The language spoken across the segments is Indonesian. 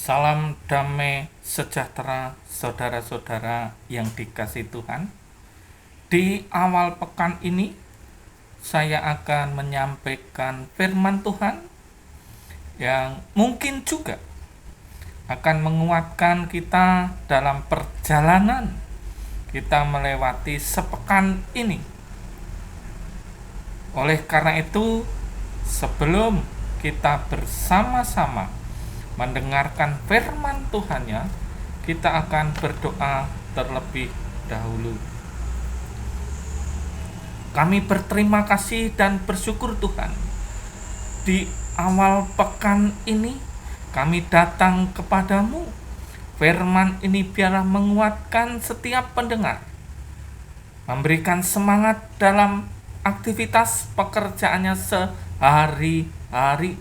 Salam damai sejahtera saudara-saudara yang dikasihi Tuhan. Di awal pekan ini saya akan menyampaikan firman Tuhan yang mungkin juga akan menguatkan kita dalam perjalanan kita melewati sepekan ini. Oleh karena itu, sebelum kita bersama-sama mendengarkan firman Tuhan-Nya, kita akan berdoa terlebih dahulu. Kami berterima kasih dan bersyukur Tuhan. Di awal pekan ini kami datang kepadamu. Firman ini biarlah menguatkan setiap pendengar, memberikan semangat dalam aktivitas pekerjaannya sehari-hari.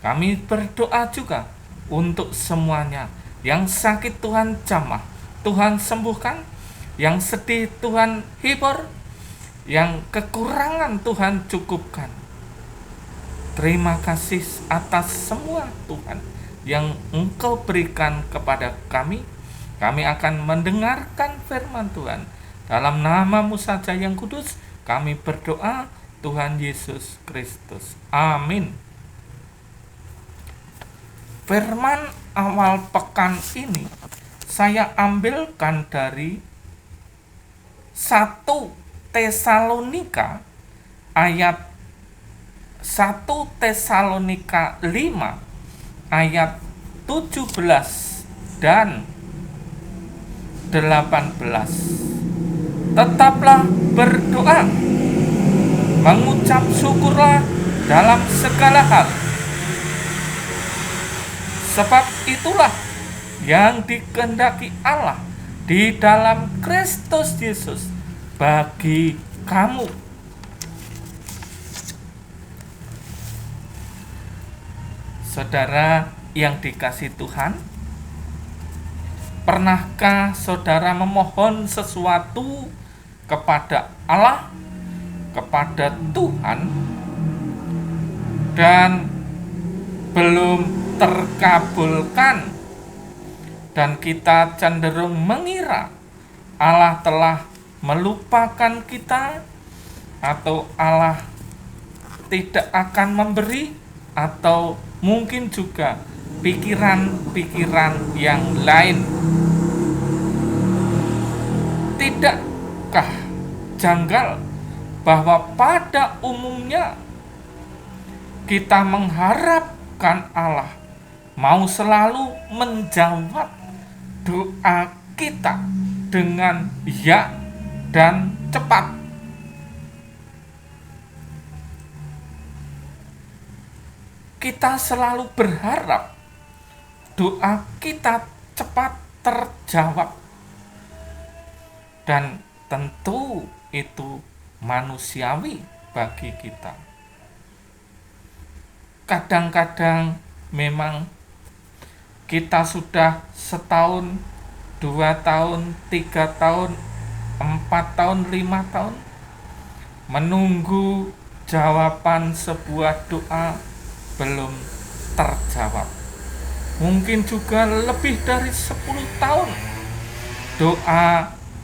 Kami berdoa juga untuk semuanya. Yang sakit Tuhan jamah, Tuhan sembuhkan. Yang sedih Tuhan hibur. Yang kekurangan Tuhan cukupkan. Terima kasih atas semua Tuhan yang Engkau berikan kepada kami. Kami akan mendengarkan firman Tuhan. Dalam nama-Mu saja yang kudus, kami berdoa, Tuhan Yesus Kristus. Amin. Firman awal pekan ini saya ambilkan dari 1 Tesalonika ayat 1 Tesalonika 5 ayat 17 dan 18. Tetaplah berdoa, mengucap syukurlah dalam segala hal, sebab itulah yang dikehendaki Allah di dalam Kristus Yesus bagi kamu. Saudara yang dikasihi Tuhan, pernahkah saudara memohon sesuatu kepada Allah, kepada Tuhan, dan belum terkabulkan, dan kita cenderung mengira Allah telah melupakan kita, atau Allah tidak akan memberi, atau mungkin juga pikiran-pikiran yang lain? Tidakkah janggal bahwa pada umumnya kita mengharapkan Allah mau selalu menjawab doa kita dengan ya dan cepat? Kita selalu berharap doa kita cepat terjawab, dan tentu itu manusiawi bagi kita. Kadang-kadang memang kita sudah setahun, 2 tahun, 3 tahun, 4 tahun, 5 tahun menunggu jawaban sebuah doa belum terjawab. Mungkin juga lebih dari 10 tahun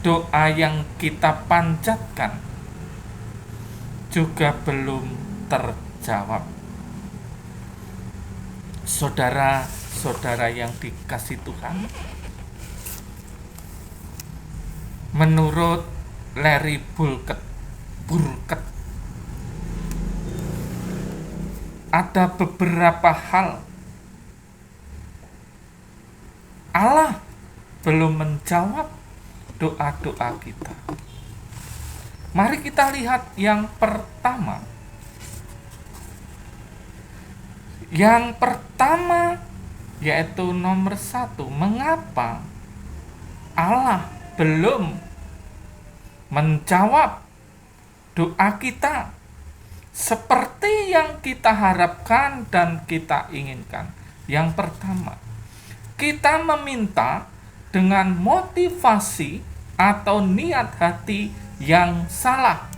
doa yang kita panjatkan juga belum terjawab. Saudara-saudara yang dikasihi Tuhan, menurut Larry Burkett, ada beberapa hal Allah belum menjawab doa-doa kita. Mari kita lihat yang pertama. Yang pertama yaitu nomor 1, mengapa Allah belum menjawab doa kita seperti yang kita harapkan dan kita inginkan? Yang pertama, kita meminta dengan motivasi atau niat hati yang salah.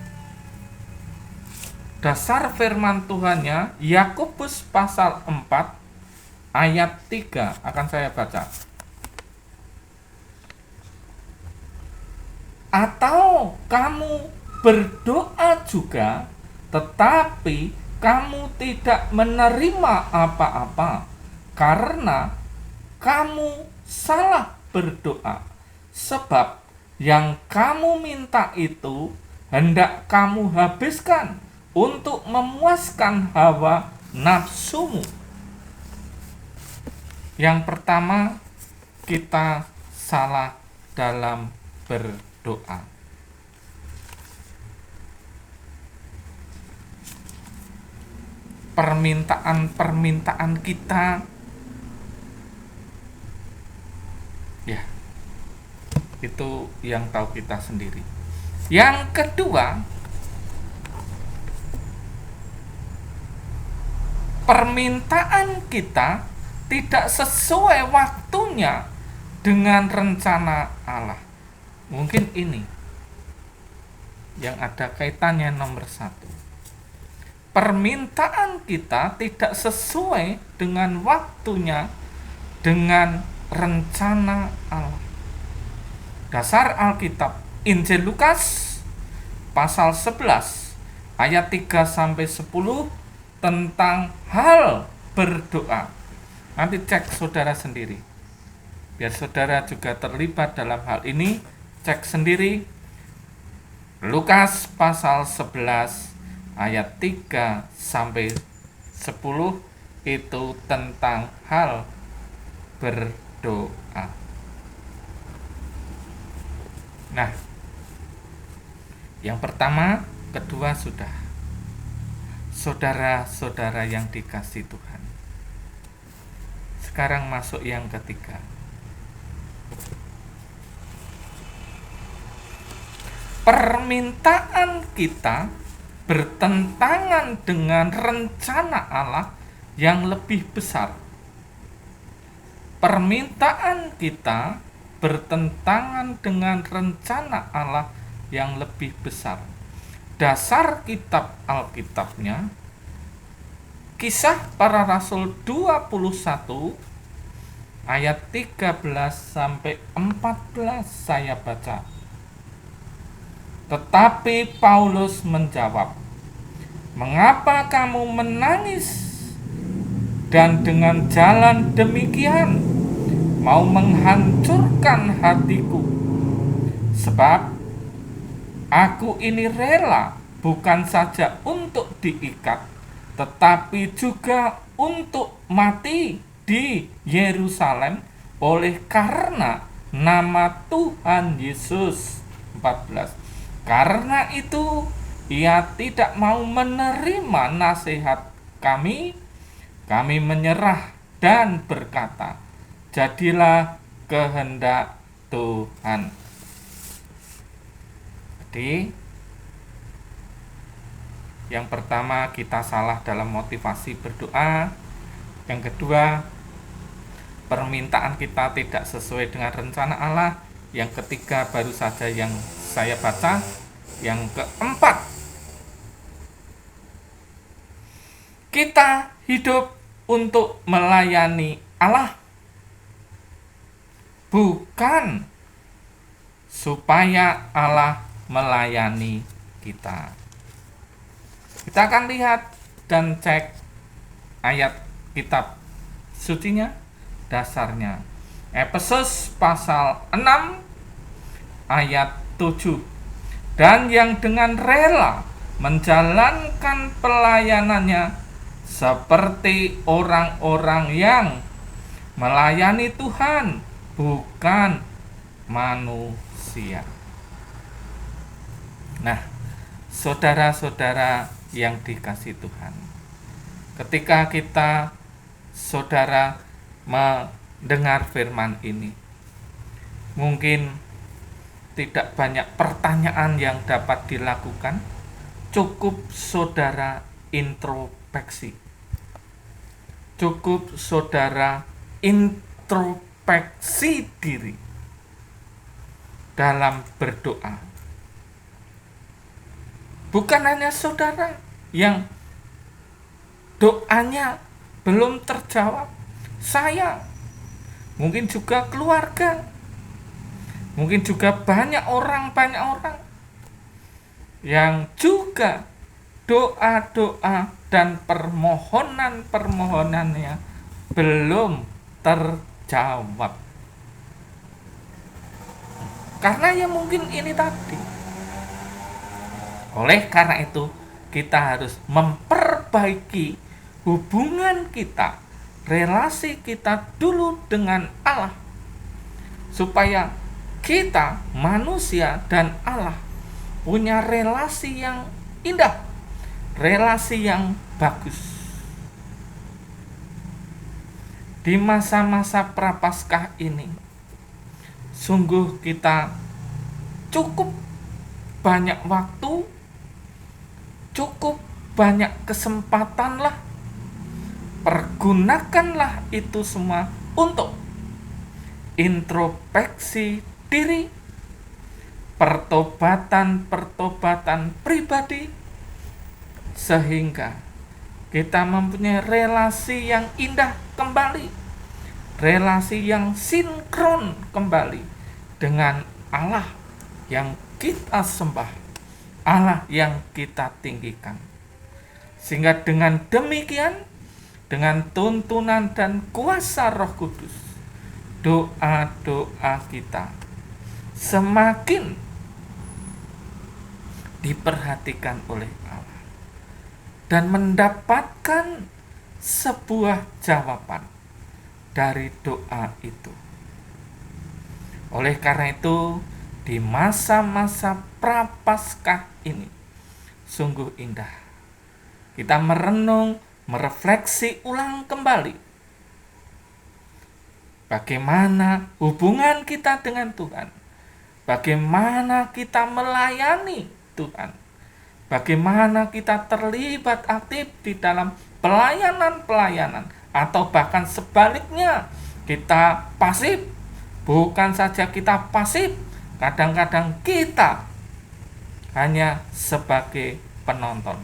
Dasar firman Tuhannya Yakobus pasal 4 ayat 3 akan saya baca. Atau kamu berdoa juga, tetapi kamu tidak menerima apa-apa karena kamu salah berdoa, sebab yang kamu minta itu hendak kamu habiskan untuk memuaskan hawa nafsumu. Yang pertama, kita salah dalam berdoa. Permintaan-permintaan kita, ya, itu yang tahu kita sendiri. Yang kedua, permintaan kita tidak sesuai waktunya dengan rencana Allah. Mungkin ini yang ada kaitannya nomor 1. Permintaan kita tidak sesuai dengan waktunya dengan rencana Allah. Dasar Alkitab Injil Lukas pasal 11 ayat 3 sampai 10 tentang hal berdoa. Nanti cek saudara sendiri. Biar saudara juga terlibat dalam hal ini, cek sendiri. Lukas pasal 11 ayat 3 sampai 10 itu tentang hal berdoa. Nah, yang pertama, kedua sudah. Saudara-saudara yang dikasih Tuhan. Sekarang masuk yang ketiga. Permintaan kita bertentangan dengan rencana Allah yang lebih besar. Permintaan kita bertentangan dengan rencana Allah yang lebih besar. Dasar kitab Alkitabnya Kisah Para Rasul 21 ayat 13 sampai 14 saya baca. Tetapi Paulus menjawab, "Mengapa kamu menangis dan dengan jalan demikian mau menghancurkan hatiku? Sebab aku ini rela bukan saja untuk diikat, tetapi juga untuk mati di Yerusalem oleh karena nama Tuhan Yesus." 14. Karena itu ia tidak mau menerima nasihat kami menyerah dan berkata, "Jadilah kehendak Tuhan." Jadi, yang pertama kita salah dalam motivasi berdoa. Yang kedua, permintaan kita tidak sesuai dengan rencana Allah. Yang ketiga baru saja yang saya baca. Yang keempat, kita hidup untuk melayani Allah, bukan supaya Allah melayani kita. Kita akan lihat dan cek ayat kitab sucinya, dasarnya. Efesus pasal 6 ayat 7. Dan yang dengan rela menjalankan pelayanannya seperti orang-orang yang melayani Tuhan, bukan manusia. Nah, saudara-saudara yang dikasih Tuhan, ketika saudara mendengar firman ini, mungkin tidak banyak pertanyaan yang dapat dilakukan. Cukup saudara introspeksi. Cukup saudara introspeksi diri dalam berdoa. Bukan hanya saudara yang doanya belum terjawab, saya, mungkin juga keluarga, mungkin juga banyak orang yang juga doa-doa dan permohonan-permohonannya belum terjawab. Karena ya mungkin ini tadi. Oleh karena itu, kita harus memperbaiki hubungan kita, relasi kita dulu dengan Allah, supaya kita, manusia dan Allah, punya relasi yang indah, relasi yang bagus. Di masa-masa Prapaskah ini, sungguh kita cukup banyak waktu, cukup banyak kesempatan lah. Pergunakanlah itu semua untuk introspeksi diri, pertobatan pribadi, sehingga kita mempunyai relasi yang indah kembali, relasi yang sinkron kembali dengan Allah yang kita sembah, Allah yang kita tinggikan. Sehingga dengan demikian, dengan tuntunan dan kuasa Roh Kudus, doa-doa kita semakin diperhatikan oleh Allah dan mendapatkan sebuah jawaban dari doa itu. Oleh karena itu, di masa-masa Prapaskah ini sungguh indah kita merenung, merefleksi ulang kembali bagaimana hubungan kita dengan Tuhan, bagaimana kita melayani Tuhan, bagaimana kita terlibat aktif di dalam pelayanan-pelayanan, atau bahkan sebaliknya kita pasif. Bukan saja kita pasif, kadang-kadang kita hanya sebagai penonton.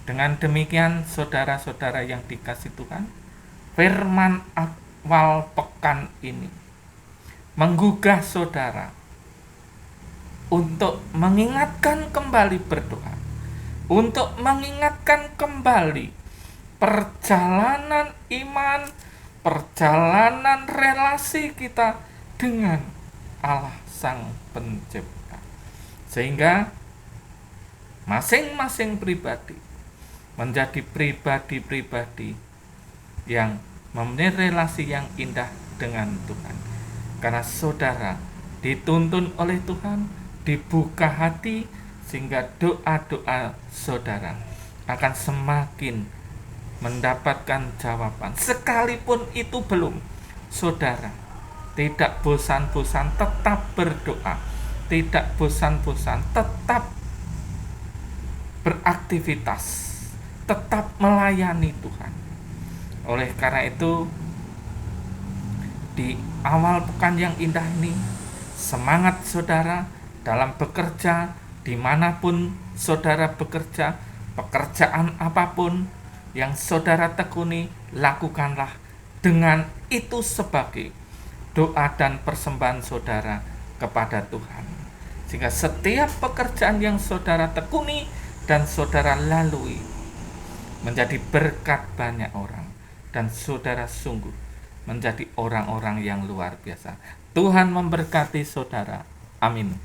Dengan demikian, saudara-saudara yang dikasihi Tuhan, firman awal pekan ini menggugah saudara untuk mengingatkan kembali berdoa, untuk mengingatkan kembali perjalanan iman, perjalanan relasi kita dengan Allah Sang Pencipta, sehingga masing-masing pribadi menjadi pribadi-pribadi yang mempunyai relasi yang indah dengan Tuhan. Karena saudara dituntun oleh Tuhan, dibuka hati, sehingga doa-doa saudara akan semakin mendapatkan jawaban. Sekalipun itu belum, saudara tidak bosan-bosan tetap berdoa, tidak bosan-bosan tetap beraktivitas, tetap melayani Tuhan. Oleh karena itu, di awal pekan yang indah ini, semangat saudara dalam bekerja, dimanapun saudara bekerja, pekerjaan apapun yang saudara tekuni, lakukanlah dengan itu sebagai doa dan persembahan saudara kepada Tuhan, sehingga setiap pekerjaan yang saudara tekuni dan saudara lalui menjadi berkat banyak orang, dan saudara sungguh menjadi orang-orang yang luar biasa. Tuhan memberkati saudara. Amin.